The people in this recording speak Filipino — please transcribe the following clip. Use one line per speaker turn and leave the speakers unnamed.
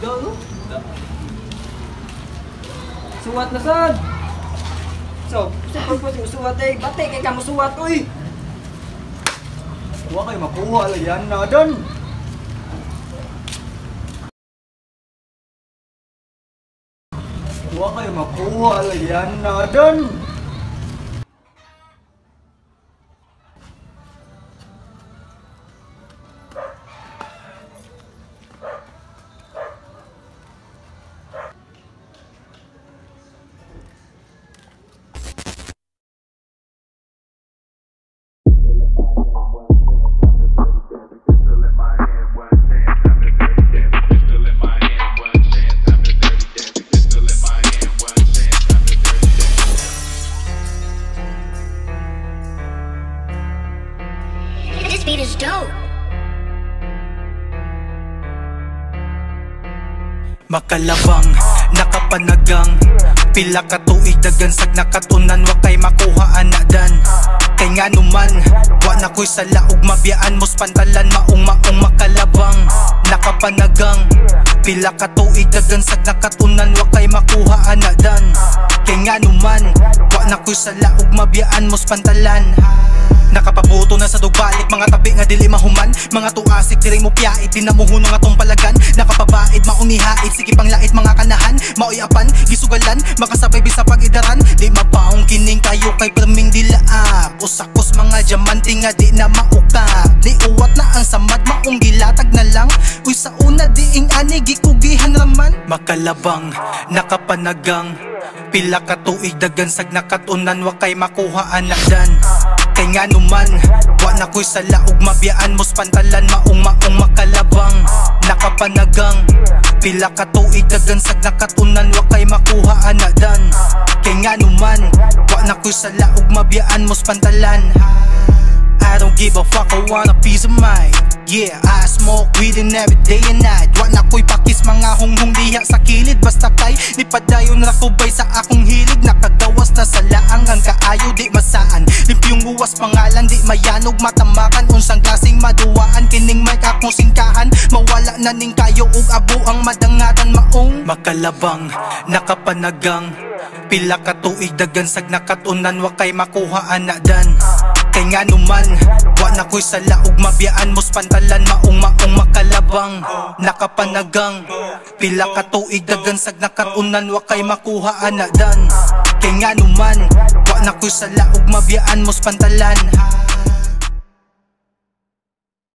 Gaw, suwat na sad. So, sa purpose mo suwat eh, bate kay ka mo suwat uy. Huwag kayo makuha lang yan na doon. Huwag kayo makuha lang yan na doon.
This beat is dope.
Makalabang, nakapanagang pila ka tuig dagansag nakatunan wa kay makuha anadan. Kay nga numan, wa na ko'y sala ug mabiyaan mos pantalan maong makalabang. Nakapanagang pila ka tuig dagansag nakatunan wa kay makuha anadan. Kay nga numan, wa na ko'y sala ug mabiyaan mos pantalan. Nakapabuto na sa dugbalik, mga tabi nga dili mahuman. Mga tuasik, diri mo piyait, di na muhuno nga tong palagan. Nakapabait, maunihait, sige pang lait mga kanahan. Maoyapan, gisugalan, makasabay bisa pag-idaran. Di mabaong kining kayo kay perming dilaap. Usakos mga diamante nga di na maukap. Di uwat na ang samad, maong gilatag na lang. Uy sa una diing ani, gikugihan raman. Makalabang, nakapanagang pila ka tuig dagansag nakatunan wa kay makuha anadan. Kay nga numan, wa na ko'y sala ug mabiyaan mos pantalan maong makalabang. Nakapanagang pila ka tuig dagansag nakatunan wa kay makuha anadan. Kay nga numan, wa na ko'y sala ug mabiyaan mos pantalan. I don't give a fuck, I want a piece of mind. Yeah, I smoke weed in every day and night. Wa na ko'y pakis mga hunghong diha sa kilid. Basta kay ni padayon rakubay sa akong hilig. Nakagawas na sa laang ang kaayo di masaan. Limpyong uwas pangalan di mayanog matamakan. Unsang klaseng maduwaan kining may akong singkahan. Mawala na ning kayo ug abo ang madangatan maong makalabang, nakapanagang pila ka tuig dagansag nakatunan wa kay makuha anadan. Kay nga numan, wa na ko'y sala ug mabiyaan mos pantalan maong makalabang. Nakapanagang pila ka tuig dagansag nakatunan wa kay makuha anadan. Kay nga numan, wa na ko'y sala ug mabiyaan mos pantalan.